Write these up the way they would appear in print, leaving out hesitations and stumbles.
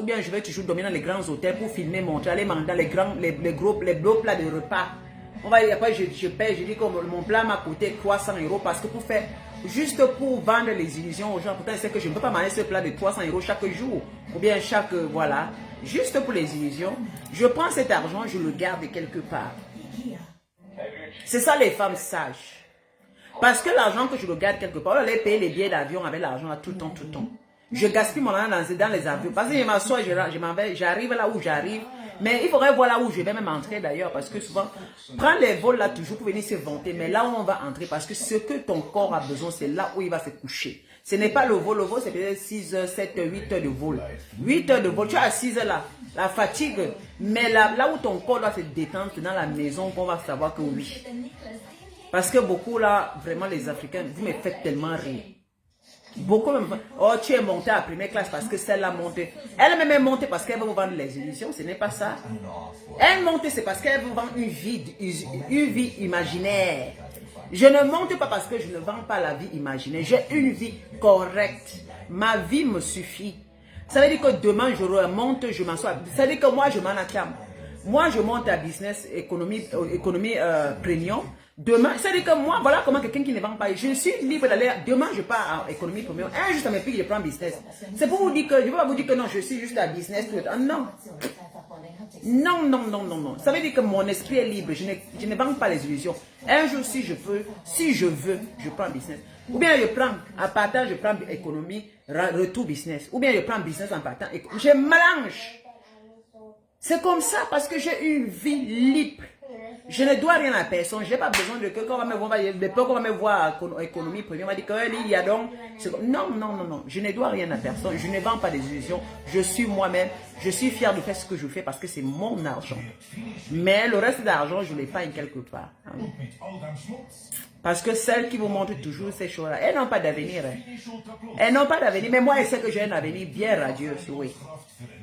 ou bien je vais toujours dormir dans les grands hôtels pour filmer, montrer, aller manger dans les beaux plats de repas. Après, je paye, je dis que mon plat m'a coûté 300 € parce que juste pour vendre les illusions aux gens, pourtant, c'est que je ne peux pas manger ce plat de 300 € chaque jour, ou bien chaque, voilà, juste pour les illusions. Je prends cet argent, je le garde quelque part. C'est ça les femmes sages. Parce que l'argent que je le garde quelque part, on allait payer les billets d'avion avec l'argent tout le temps, tout le temps. Je gaspille mon argent dans les avions. Parce que je m'assois, j'arrive là où j'arrive. Mais il faudrait voir là où je vais même entrer d'ailleurs. Parce que souvent, prendre les vols là toujours pour venir se vanter. Mais là où on va entrer, parce que ce que ton corps a besoin, c'est là où il va se coucher. Ce n'est pas le vol. Le vol, c'est peut-être 6 heures, 7 heures, 8 heures de vol. 8 heures de vol, tu as 6 heures là. La fatigue. Mais là où ton corps doit se détendre, c'est dans la maison qu'on va savoir que oui. Parce que beaucoup là, vraiment les Africains, vous me faites tellement rire. Beaucoup me font, oh tu es monté à première classe parce que celle-là monte. Elle-même est montée parce qu'elle veut vous vendre les illusions, ce n'est pas ça. Elle monte, c'est parce qu'elle veut vous vendre une vie imaginaire. Je ne monte pas parce que je ne vends pas la vie imaginaire. J'ai une vie correcte. Ma vie me suffit. Ça veut dire que demain je remonte, je m'assois. Ça veut dire que moi je m'en acclame. Moi je monte à business, économie premium. Demain, c'est-à-dire que moi, voilà comment quelqu'un qui ne vend pas, je suis libre d'aller, demain je pars en économie premium, juste à mes pieds, je prends business. C'est pour vous dire que, je ne vais pas vous dire que non, je suis juste à business, tout le temps. Non. Non, non, non, non, non. Ça veut dire que mon esprit est libre, je ne vends pas les illusions. Un jour, si je veux, je prends business. Ou bien je prends, en partant, je prends économie, retour business. Ou bien je prends business en partant, je mélange. C'est comme ça parce que j'ai une vie libre. Je ne dois rien à personne. Je n'ai pas besoin de quelqu'un va me voir. De peur qu'on va me voir en économie premium. On va dire qu'il y a donc. Non, non, non, non. Je ne dois rien à personne. Je ne vends pas des illusions. Je suis moi-même. Je suis fier de faire ce que je fais parce que c'est mon argent. Mais le reste d'argent, je l'épargne quelque part. Parce que celles qui vous montrent toujours ces choses-là, elles n'ont pas d'avenir. Elles n'ont pas d'avenir. Mais moi, je sais que j'ai un avenir bien radieux. Oui.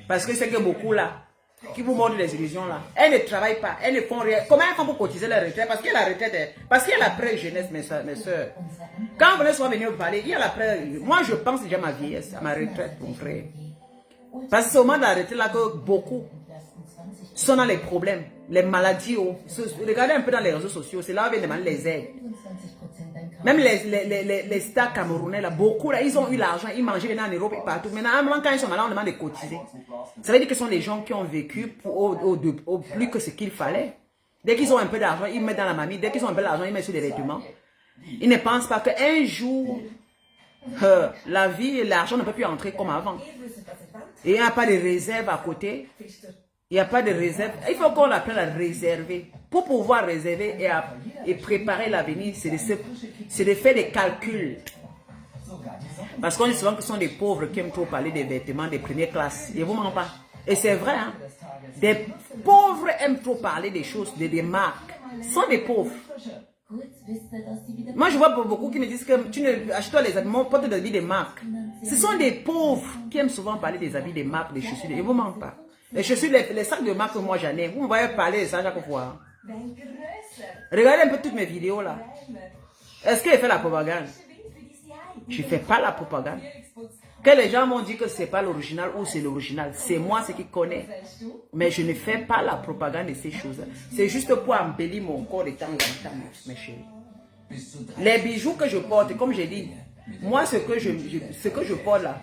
Parce que c'est que beaucoup là. Qui vous montrent les illusions là. Elles ne travaillent pas, elles ne font rien. Comment elles font pour cotiser la retraite? Parce qu'il y a la retraite, parce qu'il y a l'après-jeunesse, mes soeurs. Quand vous venez venir vous parler, il y a l'après. Moi, je pense déjà à ma vieillesse, à ma retraite, mon frère. Parce que c'est au moment de la retraite là que beaucoup sont dans les problèmes, les maladies. Regardez un peu dans les réseaux sociaux, c'est là où on vient demander les aides. Même les stars camerounais, là, beaucoup, là, ils ont eu l'argent, ils mangeaient en Europe et partout. Maintenant, quand ils sont malades, on demande de cotiser. Ça veut dire que ce sont des gens qui ont vécu au plus que ce qu'il fallait. Dès qu'ils ont un peu d'argent, ils mettent dans la mamie. Dès qu'ils ont un peu d'argent, ils mettent sur des vêtements. Ils ne pensent pas qu'un jour, la vie et l'argent ne peuvent plus entrer comme avant. Et il n'y a pas de réserve à côté. Il n'y a pas de réserve. Il faut qu'on apprenne à réserver. Pour pouvoir réserver et préparer l'avenir, c'est de faire des calculs. Parce qu'on dit souvent que ce sont des pauvres qui aiment trop parler des vêtements des premières classes. Et vous ne mentez pas. Et c'est vrai, hein. Des pauvres aiment trop parler des choses, des marques. Ce sont des pauvres. Moi, je vois beaucoup qui me disent que tu ne achètes les habits, porte des habits des marques. Ce sont des pauvres qui aiment souvent parler des habits des marques, des chaussures. Et vous ne mentez pas. Les chaussures, les sacs de marque que moi j'en ai, vous me voyez parler de ça chaque fois. Regardez un peu toutes mes vidéos là. Est-ce que je fais la propagande? Je ne fais pas la propagande. Que les gens m'ont dit que ce n'est pas l'original ou c'est l'original. C'est moi ce qui connais. Mais je ne fais pas la propagande de ces choses. C'est juste pour embellir mon corps de temps en temps, mes chéris. Les bijoux que je porte, comme j'ai dit, moi ce que je porte là,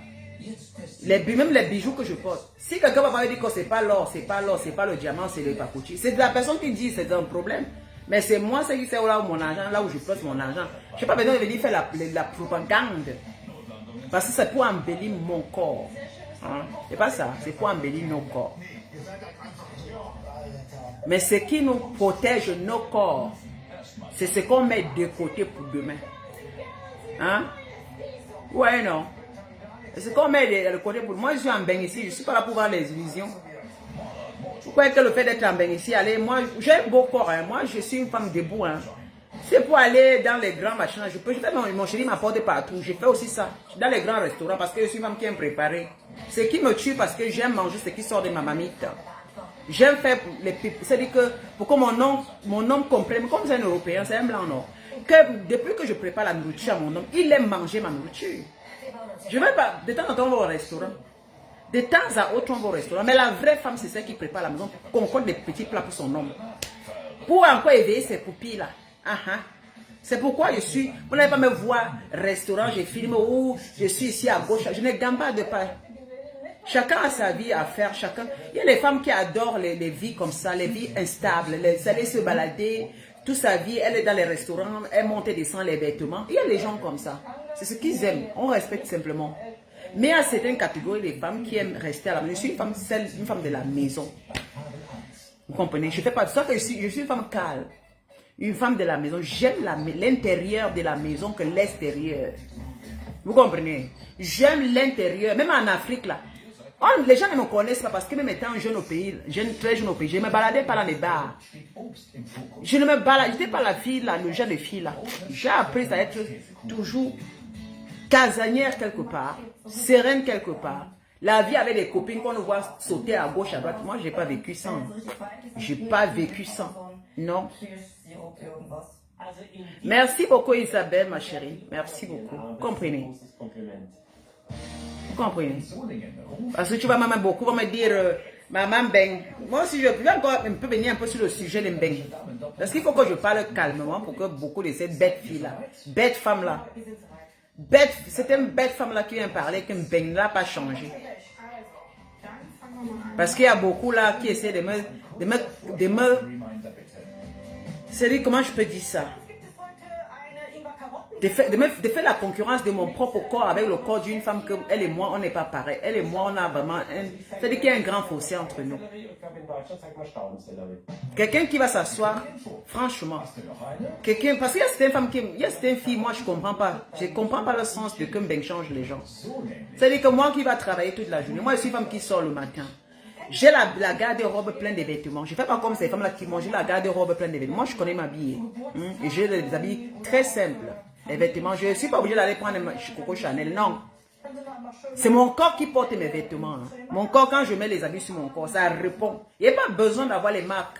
même les bijoux que je porte, si quelqu'un va me dire que c'est pas l'or, c'est pas l'or, c'est pas le diamant, c'est le pakouchi, c'est la personne qui dit c'est un problème. Mais c'est moi ce qui sait là où mon argent, là où je place mon argent. Je n'ai pas besoin de venir faire la propagande. Parce que c'est pour embellir mon corps. Hein? C'est pas ça, c'est pour embellir nos corps. Mais ce qui nous protège nos corps, c'est ce qu'on met de côté pour demain. Hein? Ouais, non. C'est ce qu'on met de côté pour... Moi, je suis en bain ici, je ne suis pas là pour voir les illusions. Vous croyez que le fait d'être en bain ici, allez, moi, j'ai un beau corps, hein. Moi, je suis une femme debout, hein. C'est pour aller dans les grands machins, je peux, mon chéri m'apporte partout, je fais aussi ça, dans les grands restaurants, parce que je suis une femme qui aime préparer. Ce qui me tue, parce que j'aime manger ce qui sort de ma mamite. J'aime faire les pipes, c'est-à-dire que, pour que mon homme comprenne, comme c'est un Européen, c'est un blanc, non, que depuis que je prépare la nourriture à mon homme, il aime manger ma nourriture. Je ne vais pas, de temps en temps, on va au restaurant. De temps à autre, on va au restaurant. Mais la vraie femme, c'est celle qui prépare la maison, concorde des petits plats pour son homme. Pour encore éveiller ses pupilles là. C'est pourquoi vous n'allez pas me voir restaurant, je filme ou je suis ici à gauche. Je ne gagne pas de pas. Chacun a sa vie à faire. Il y a les femmes qui adorent les vies comme ça, les vies instables. Aller se balader, toute sa vie, elle est dans les restaurants, elle monte et descend les vêtements. Il y a les gens comme ça. C'est ce qu'ils aiment. On respecte simplement. Mais il y a certaines catégories de femmes qui aiment rester à la maison. Je suis une femme de la maison. Vous comprenez? Je ne fais pas de ça. Je suis une femme calme. Une femme de la maison. J'aime l'intérieur de la maison que l'extérieur. Vous comprenez? J'aime l'intérieur. Même en Afrique, là. Les gens ne me connaissent pas parce que même étant jeune au pays, très jeune au pays, je ne me baladais pas dans les bars. Je ne me baladais, j'étais pas la fille là, le genre de fille là. J'ai appris à être toujours casanière quelque part, sereine quelque part. La vie avec des copines qu'on nous voit sauter à gauche, à droite. Moi, j'ai pas vécu ça. J'ai pas vécu ça. Non. Merci beaucoup Isabelle, ma chérie. Merci beaucoup. Vous comprenez? Vous comprenez? Parce que tu vas beaucoup me dire, maman Beng. Moi aussi, je peux encore un peu venir un peu sur le sujet de Beng. Parce qu'il faut que je parle calmement pour que beaucoup de ces bêtes filles-là, bêtes femmes-là, c'est une bête femme-là qui vient parler que Beng n'a pas changé. Parce qu'il y a beaucoup là qui essaient de me c'est-à-dire, comment je peux dire ça? De faire la concurrence de mon propre corps avec le corps d'une femme que elle et moi, on n'est pas pareil. Elle et moi, on a vraiment c'est-à-dire qu'il y a un grand fossé entre nous. Quelqu'un qui va s'asseoir, franchement. Parce qu'il y a certaines femmes il y a certaines filles, moi, je ne comprends pas. Je ne comprends pas le sens de que Beng change les gens. C'est-à-dire que moi qui va travailler toute la journée, moi, je suis une femme qui sort le matin. J'ai la garde-robe pleine de vêtements. Je ne fais pas comme ces femmes-là qui mangent la garde-robe pleine de vêtements. Moi, je connais m'habiller. Et j'ai des habits très simples. Les vêtements, je ne suis pas obligée d'aller prendre Coco Chanel. Non. C'est mon corps qui porte mes vêtements. Hein. Mon corps, quand je mets les habits sur mon corps, ça répond. Il n'y a pas besoin d'avoir les marques.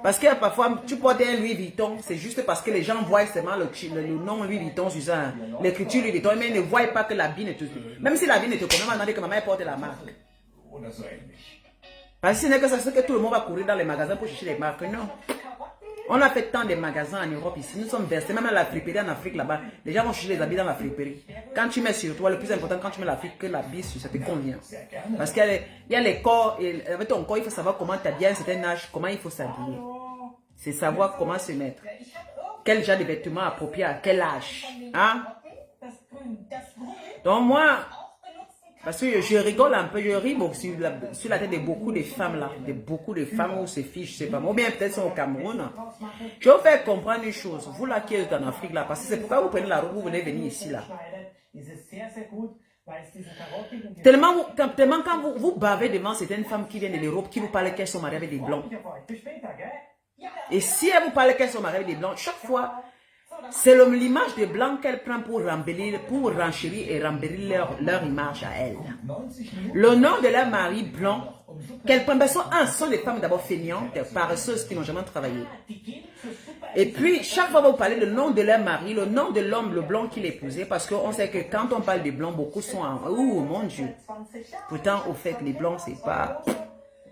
Parce que parfois, tu portes un Louis Vuitton, c'est juste parce que les gens voient seulement le nom Louis Vuitton sur ça. L'écriture Louis Vuitton, mais ils ne voient pas que l'habit ne te... Même si l'habit ne te connaît, on va demander que maman porte la marque. Parce que ce n'est que ça, c'est que tout le monde va courir dans les magasins pour chercher les marques. Non. On a fait tant de magasins en Europe ici. Nous sommes versés, même à la friperie en Afrique là-bas. Les gens vont chercher les habits dans la friperie. Quand tu mets sur toi, le plus important, quand tu mets l'Afrique, que l'habit, ça te convient. Parce qu'il y a les corps, et avec ton corps, il faut savoir comment t'habiller à un certain âge, comment il faut s'habiller. C'est savoir comment se mettre. Quel genre de vêtements appropriés à quel âge. Hein? Donc moi... Parce que je rigole un peu, je ris sur la tête de beaucoup de femmes là, de beaucoup de femmes ou ces filles, je sais pas, ou bien peut-être sont au Cameroun. Je vais vous faire comprendre une chose, vous là qui êtes en Afrique là, parce que c'est pourquoi vous prenez la route, vous venez venir ici là. Tellement quand vous bavez devant certaines femmes qui viennent de l'Europe, qui vous parlent qu'elles sont mariées avec des blancs. Et si elles vous parlent qu'elles sont mariées avec des blancs, chaque fois, c'est l'image des blancs qu'elles prennent pour renchérir et rembellir leur image à elles. Le nom de leur mari blanc qu'elles prennent, sont des femmes d'abord feignantes, paresseuses qui n'ont jamais travaillé. Et puis, chaque fois que vous parlez le nom de leur mari, le nom de l'homme, le blanc qu'il épousait, parce qu'on sait que quand on parle des blancs, beaucoup sont en... Oh mon Dieu! Pourtant, au fait, les blancs, c'est pas...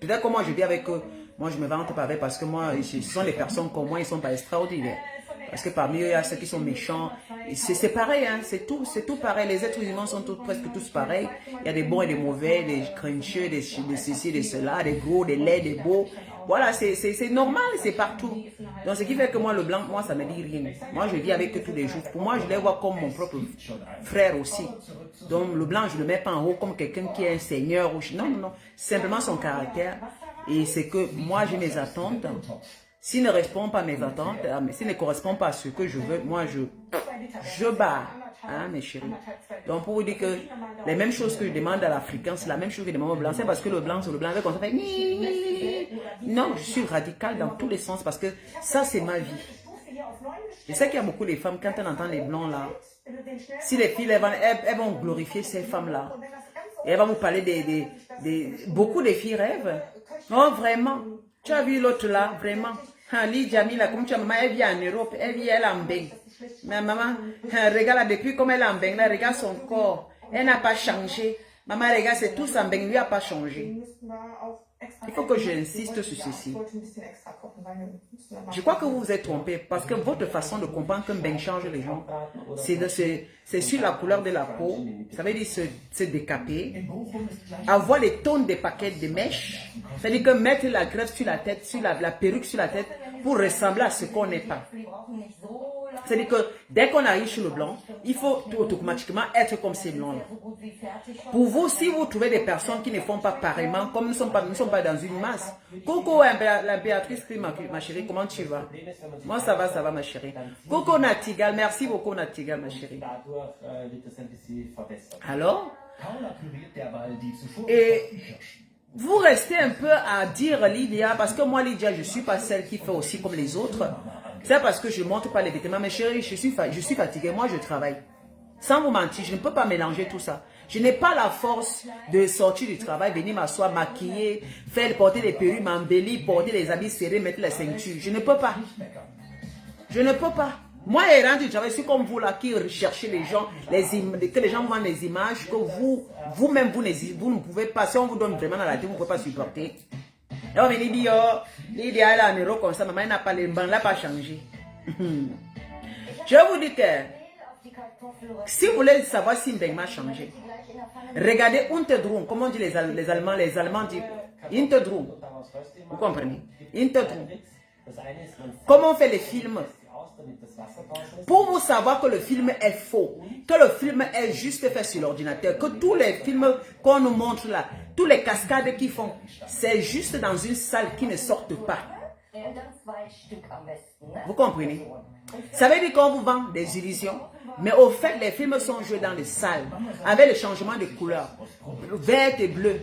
Peut-être que moi, je vis avec eux. Moi, je me vante pas avec parce que moi, ce sont des personnes comme moi, ils ne sont pas extraordinaires. Parce que parmi eux, il y a ceux qui sont méchants. C'est pareil, hein, c'est tout pareil. Les êtres humains sont presque tous pareils. Il y a des bons et des mauvais, des grincheux, des ceci, des cela, des gros, des laids, des beaux. Voilà, c'est normal, c'est partout. Donc, ce qui fait que moi, le blanc, moi, ça ne me dit rien. Moi, je vis avec eux tous les jours. Pour moi, je les vois comme mon propre frère aussi. Donc, le blanc, je ne le mets pas en haut comme quelqu'un qui est un seigneur. Non, non, non. Simplement son caractère. Et c'est que moi, j'ai mes attentes. S'il ne répond pas à mes attentes, s'il ne correspond pas à ce que je veux, moi, je bats, hein, mes chéris. Donc, pour vous dire que les mêmes choses que je demande à l'Africain, c'est la même chose que je demande au blanc. C'est parce que le blanc, c'est le blanc. Avec on fait... Non, je suis radical dans tous les sens parce que ça, c'est ma vie. Je sais qu'il y a beaucoup de femmes, quand elles entendent les blancs là, si les filles, elles vont glorifier ces femmes-là. Et elles vont vous parler beaucoup de filles rêvent. Non, vraiment. Tu as vu l'autre là, vraiment. Jamila, comme tu as maman, elle vit en Europe, elle vit, elle en baigne. Mais maman, regarde depuis comme elle en baigne, regarde son corps. Elle n'a pas changé. Maman, les gars, c'est tout ça. Ben, lui n'a pas changé. Il faut que j'insiste sur ceci. Je crois que vous vous êtes trompé parce que votre façon de comprendre qu'un bain change les gens, c'est sur la couleur de la peau. Ça veut dire se décaper, avoir les tons des paquets de mèches. C'est-à-dire que mettre la greffe sur la tête, sur la perruque sur la tête pour ressembler à ce qu'on n'est pas. C'est-à-dire que dès qu'on arrive sur le blanc, il faut automatiquement être comme ces blancs-là. Pour vous, si vous trouvez des personnes qui ne font pas pareillement, comme nous ne sommes pas dans une masse. Coucou l'impératrice, ma chérie, comment tu vas? Moi, ça va, ma chérie. Coucou Natigal, merci beaucoup Natigal, ma chérie. Alors, et vous restez un peu à dire Lydia, parce que moi Lydia, je ne suis pas celle qui fait aussi comme les autres. C'est parce que je ne montre pas les vêtements. Mais chérie, je suis fatiguée. Moi, je travaille. Sans vous mentir, je ne peux pas mélanger tout ça. Je n'ai pas la force de sortir du travail, venir m'asseoir, maquiller, faire porter des perruques, m'embellir, porter des habits serrés, mettre la ceinture. Je ne peux pas. Je ne peux pas. Moi, je rentre du travail, c'est comme vous là qui recherchez les gens, que les gens voient des images que vous-même, vous ne pouvez pas. Si on vous donne vraiment dans la tête, vous ne pouvez pas supporter. Et on me dit, Lydia, elle a un euro comme ça, maman, elle n'a pas les bancs, elle n'a pas changé. Je vous dis que si vous voulez savoir si Mbeng m'a changé, regardez Unterdrum, comment on dit les Allemands disent Interdrum. Vous comprenez? Interdrum. Comment on fait les films? Pour vous savoir que le film est faux, que le film est juste fait sur l'ordinateur, que tous les films qu'on nous montre là, tous les cascades qu'ils font, c'est juste dans une salle qui ne sortent pas. Vous comprenez? Ça veut dire qu'on vous vend des illusions, mais au fait, les films sont joués dans les salles, avec le changement de couleur, vert et bleu.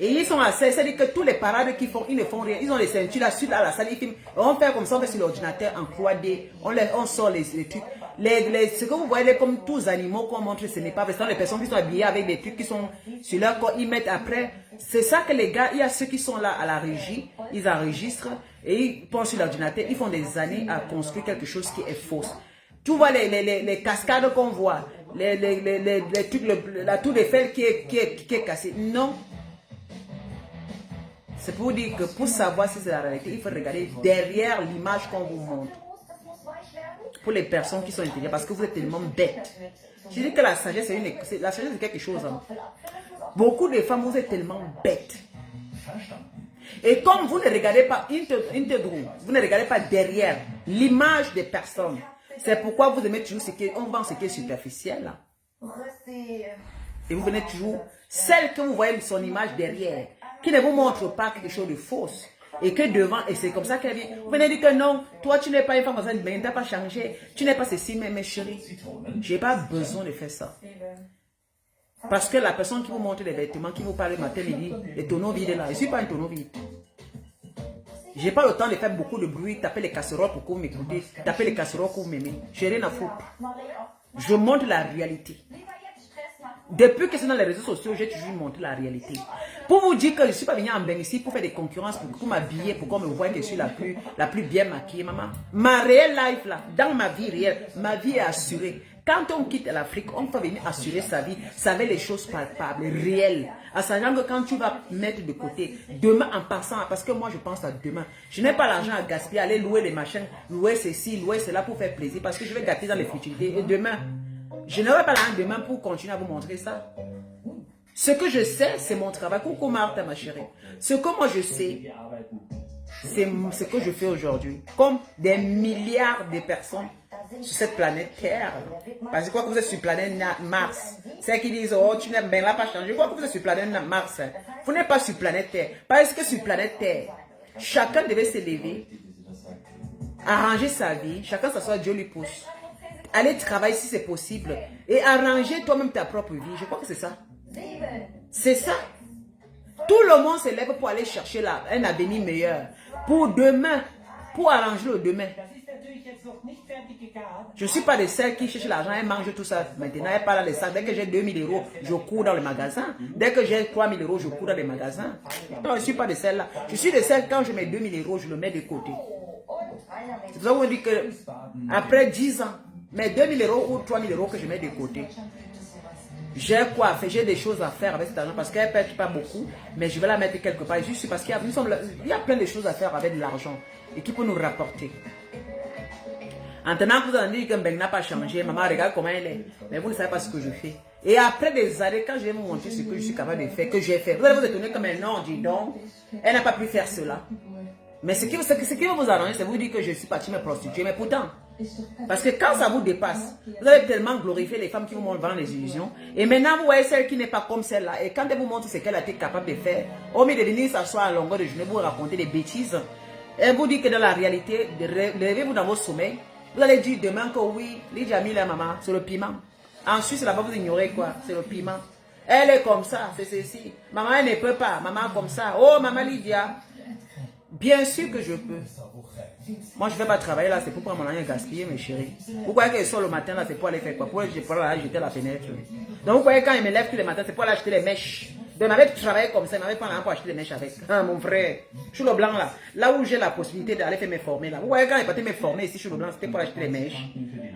Et ils sont assez, c'est-à-dire que tous les parades qu'ils font, ils ne font rien. Ils ont les ceintures là, suite à la salle, ils filment. On fait comme ça, on fait sur l'ordinateur en 3D, on sort les trucs. Ce que vous voyez comme tous les animaux qu'on montre, ce n'est pas vrai. Ce sont les personnes qui sont habillées avec des trucs qui sont sur leur corps, ils mettent après. C'est ça que les gars, il y a ceux qui sont là à la régie, ils enregistrent et ils pensent sur l'ordinateur, ils font des années à construire quelque chose qui est fausse. Tu vois les cascades qu'on voit, les trucs, la tour Eiffel qui est cassée. Non. C'est pour vous dire que pour savoir si c'est la réalité, il faut regarder derrière l'image qu'on vous montre. Pour les personnes qui sont intelligentes, parce que vous êtes tellement bêtes. Je dis que la sagesse, c'est quelque chose. Hein. Beaucoup de femmes, vous êtes tellement bêtes. Et comme vous ne regardez pas vous ne regardez pas derrière l'image des personnes, c'est pourquoi vous aimez toujours on vend ce qui est superficiel. Et vous venez toujours, celle que vous voyez son image derrière, qui ne vous montre pas quelque chose de fausse. Et que devant, et c'est comme ça qu'elle vient. Vous venez dire que non, toi tu n'es pas une femme comme ça, mais tu n'as pas changé, tu n'es pas ceci, mais mes chéris, je n'ai pas besoin de faire ça. Parce que la personne qui vous montre les vêtements, qui vous parle le matin, midi, les tonneaux vides là, je ne suis pas un tonneau vide. Je n'ai pas le temps de faire beaucoup de bruit, taper les casseroles pour que vous m'écoutez, taper les casseroles pour vous m'aimez. Je n'ai rien à foutre. Je montre la réalité. Depuis que c'est dans les réseaux sociaux, j'ai toujours montré la réalité. Pour vous dire que je ne suis pas venu en Mbeng ici pour faire des concurrences, pour m'habiller, pour qu'on me voie que je suis la plus bien maquillée, maman. Ma réelle life là, dans ma vie réelle, ma vie est assurée. Quand on quitte l'Afrique, on peut venir assurer sa vie, savoir les choses palpables, réelles. En sachant que quand tu vas mettre de côté, demain en passant, parce que moi je pense à demain, je n'ai pas l'argent à gaspiller, aller louer les machins, louer ceci, louer cela pour faire plaisir, parce que je vais gâter dans les futilités. Et demain, je n'aurai pas l'argent demain pour continuer à vous montrer ça. Ce que je sais, c'est mon travail. Coucou Martha, ma chérie. Ce que moi je sais, c'est ce que je fais aujourd'hui. Comme des milliards de personnes sur cette planète Terre. Parce que je crois que vous êtes sur planète Mars. C'est qui disent, oh, tu n'as pas changé. Je crois que vous êtes sur planète Mars. Vous n'êtes pas sur planète Terre. Parce que sur planète Terre, chacun devait se lever, arranger sa vie. Chacun s'assoit, Dieu lui pousse. Aller travailler si c'est possible. Et arranger toi-même ta propre vie. Je crois que c'est ça. C'est ça. Tout le monde se lève pour aller chercher un avenir meilleur. Pour demain. Pour arranger le demain. Je ne suis pas de celles qui cherchent l'argent et mangent tout ça. Maintenant, elle parle dans les sacs. Dès que j'ai 2000 euros, je cours dans le magasin. Dès que j'ai 3000 euros, je cours dans les magasins. Non, je ne suis pas de celles-là. Je suis de celles, quand je mets 2000 euros, je le mets de côté. C'est pour ça qu'on dit que, après 10 ans, mes 2000 euros ou 3000 euros que je mets de côté. J'ai quoi à faire, j'ai des choses à faire avec cet argent parce qu'elle ne perd pas beaucoup, mais je vais la mettre quelque part. Juste parce qu'il y a plein de choses à faire avec de l'argent et qui peut nous rapporter. En tenant que vous en dites que Ben n'a pas changé, maman regarde comment elle est, mais vous ne savez pas ce que je fais. Et après des années, quand je vais vous montrer ce que je suis capable de faire, que j'ai fait, vous allez vous étonner comme un non, dis donc, elle n'a pas pu faire cela. Mais ce qui va vous arranger, c'est vous dire que je suis partie me prostituer, mais pourtant, parce que quand ça vous dépasse, vous allez tellement glorifier les femmes qui vous montrent les illusions. Et maintenant, vous voyez celle qui n'est pas comme celle-là. Et quand elle vous montre ce qu'elle a été capable de faire, au lieu de venir s'asseoir à longueur de journée, vous raconter des bêtises, elle vous dit que dans la réalité, levez-vous dans vos sommeils, vous allez dire demain que oui, Lydia mis la maman, c'est le piment. Ensuite, là-bas, vous ignorez quoi? C'est le piment. Elle est comme ça, c'est ceci. Maman, elle ne peut pas. Maman, comme ça. Oh, maman Lydia. Bien sûr que je peux. Moi, je ne vais pas travailler là, c'est pour prendre mon argent gaspiller, mes chéris. Vous croyez que je sors le matin là, c'est pour aller faire quoi? Pour aller jeter la fenêtre. Donc, vous croyez quand il me lève tous les matins, c'est pour aller acheter les mèches. Donc, il m'avait travaillé comme ça, il m'avait pas l'argent pour acheter les mèches avec. Ah, mon frère, je suis le blanc là. Là où j'ai la possibilité d'aller faire mes former là. Vous voyez quand il partait me former ici, je suis le blanc, c'était pour acheter les mèches.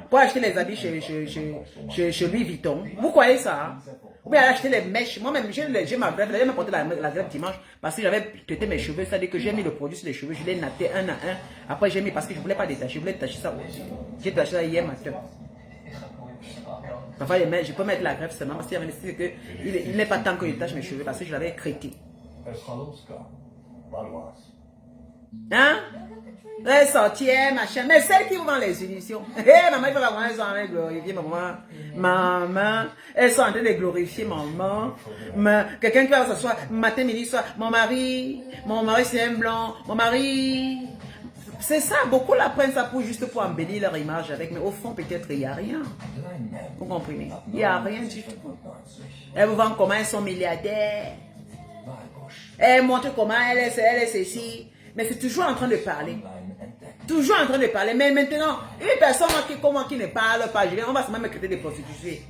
Pour acheter les habits chez Louis Vuitton. Vous croyez ça? Hein? Ou bien acheter les mèches. Moi-même, j'ai ma greffe. J'ai même porté la greffe dimanche parce que j'avais traité mes cheveux. C'est-à-dire que j'ai mis le produit sur les cheveux. Je l'ai natté un à un. Après, j'ai mis parce que je ne voulais pas détacher. Je voulais détacher ça. J'ai détaché ça hier matin. Parfois, je peux mettre la greffe seulement parce qu'il n'est pas temps que je détache mes cheveux parce que je l'avais crété. Hein? Elle sortait, machin. Mais celle qui vous vend les illusions. Hé, maman, il faut la voir, elles sont en train de glorifier maman. Maman, elles sont en train de glorifier maman. Quelqu'un qui va s'asseoir matin, midi, soir. Mon mari c'est un blanc. Mon mari. C'est ça, beaucoup la prennent ça juste pour embellir leur image avec. Mais au fond, peut-être, il n'y a rien. Vous comprenez? Il n'y a rien du tout. Elles vous vendent comment elles sont milliardaires. Elles montrent comment elle est ceci. Mais c'est toujours en train de parler. Toujours en train de parler. Mais maintenant, une personne comme moi qui ne parle pas, on va se même créer des prostituées.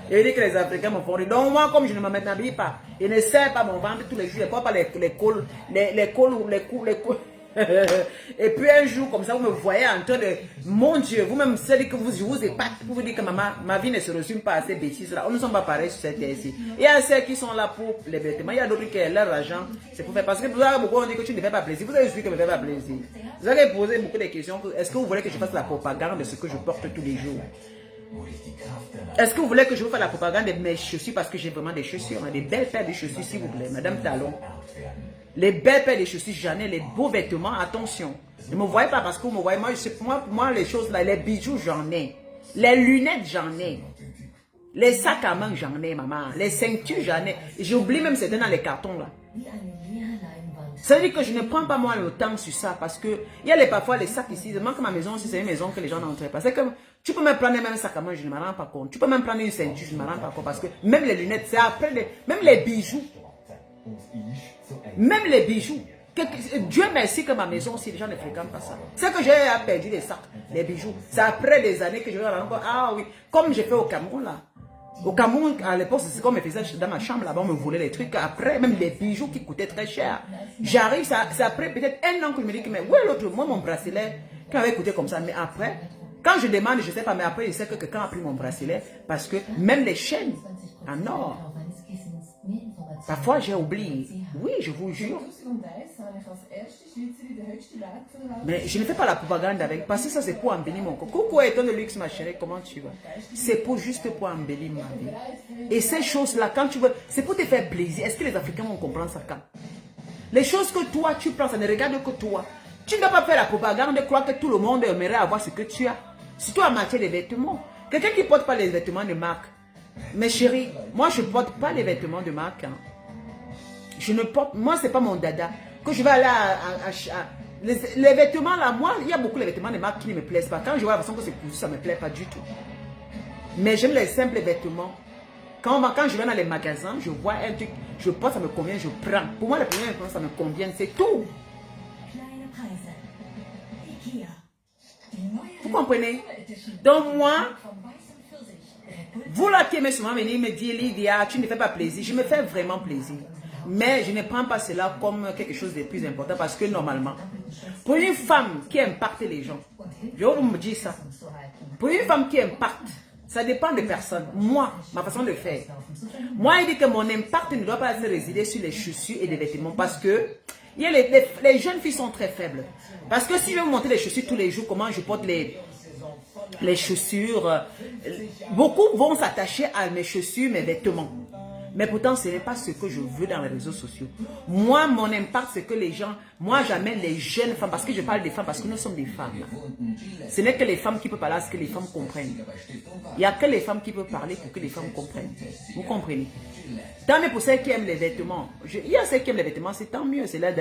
Et dit que les Africains me font rire. Donc moi, comme je ne m'habille pas, je ne sais pas mon ventre tous les jours, je ne porte pas les cols. Et puis un jour, comme ça, vous me voyez en train de... Mon Dieu, vous-même, c'est que je vous épate pour vous dire que ma vie ne se résume pas à ces bêtises-là. On ne sommes pas pareils sur cette terre-ci. Il y a ceux qui sont là pour les vêtements. Il y a d'autres qui ont leur argent. C'est pour faire... Parce que vous avez beaucoup, on dit que tu ne fais pas plaisir. Vous avez vu que je ne fais pas plaisir. Vous avez posé beaucoup de questions. Est-ce que vous voulez que je fasse la propagande de ce que je porte tous les jours? Est-ce que vous voulez que je vous fasse la propagande de mes chaussures parce que j'ai vraiment des chaussures, des belles paires de chaussures, s'il vous plaît, Madame Talon? Les belles paires de chaussures, j'en ai, les beaux vêtements, attention. Ne me voyez pas parce que vous me voyez, moi les choses là, les bijoux, j'en ai. Les lunettes, j'en ai. Les sacs à main, j'en ai, maman. Les ceintures, j'en ai. J'oublie même c'était dans les cartons là. Ça veut dire que je ne prends pas moi le temps sur ça parce que il y a parfois les sacs ici. Je demande que ma maison aussi, c'est une maison que les gens n'entrent pas. C'est comme, tu peux même prendre même un sac à main, je ne me rends pas compte. Tu peux même prendre une ceinture, je ne me rends pas compte parce que même les lunettes, c'est après, même les bijoux. Même les bijoux. Dieu merci que ma maison aussi, les gens ne fréquentent pas ça. C'est que j'ai perdu les sacs, les bijoux. C'est après des années que je vais encore. Ah oui, comme j'ai fait au Cameroun là. Au Cameroun, à l'époque, c'est comme je faisais dans ma chambre là-bas, on me volait les trucs. Après, même les bijoux qui coûtaient très cher. J'arrive, c'est après peut-être un an que je me dis que, mais où est l'autre? Moi, mon bracelet, qui avait coûté comme ça. Mais après, quand je demande, je ne sais pas, mais après, je sais que quelqu'un a pris mon bracelet. Parce que même les chaînes en or. Parfois, j'ai oublié. Oui, je vous jure. Mais je ne fais pas la propagande avec. Parce que ça, c'est pour embellir mon corps. Coucou, étant de luxe, ma chérie, comment tu vas? C'est pour juste pour embellir ma vie. Et ces choses-là, quand tu veux, c'est pour te faire plaisir. Est-ce que les Africains vont comprendre ça quand? Les choses que toi, tu prends, ça ne regarde que toi. Tu ne dois pas faire la propagande de croire que tout le monde aimerait avoir ce que tu as. Surtout en matière de vêtements. Quelqu'un qui ne porte pas les vêtements de marque. Mais chérie, moi, je ne porte pas les vêtements de marque. Hein. Je ne porte, moi, ce n'est pas mon dada. Que je vais aller les vêtements là, moi, il y a beaucoup de vêtements de marque qui ne me plaisent pas. Quand je vois la façon que c'est cousu, ça ne me plaît pas du tout. Mais j'aime les simples vêtements. Quand je vais dans les magasins, je vois un truc, je porte, ça me convient, je prends. Pour moi, le premier vêtement, ça me convient, c'est tout. Vous comprenez? Donc moi, vous là qui aimez souvent venir me dire, Lydia, tu ne fais pas plaisir. Je me fais vraiment plaisir. Mais je ne prends pas cela comme quelque chose de plus important parce que normalement, pour une femme qui impacte les gens, je vais vous me dire ça. Pour une femme qui impacte, Ça dépend des personnes. Moi, ma façon de faire. Moi, il dit que mon impact ne doit pas se résider sur les chaussures et les vêtements parce que il y a les jeunes filles sont très faibles. Parce que si je vais vous montrer les chaussures tous les jours, comment je porte les chaussures, beaucoup vont s'attacher à mes chaussures, mes vêtements. Mais pourtant, ce n'est pas ce que je veux dans les réseaux sociaux. Moi, mon impact, c'est que les gens, moi, j'amène les jeunes femmes, parce que je parle des femmes, parce que nous sommes des femmes. Ce n'est que les femmes qui peuvent parler, parce que les femmes comprennent. Il n'y a que les femmes qui peuvent parler pour que les femmes comprennent. Vous comprenez? Tant mieux pour celles qui aiment les vêtements. Il y a celles qui aiment les vêtements, c'est tant mieux. C'est là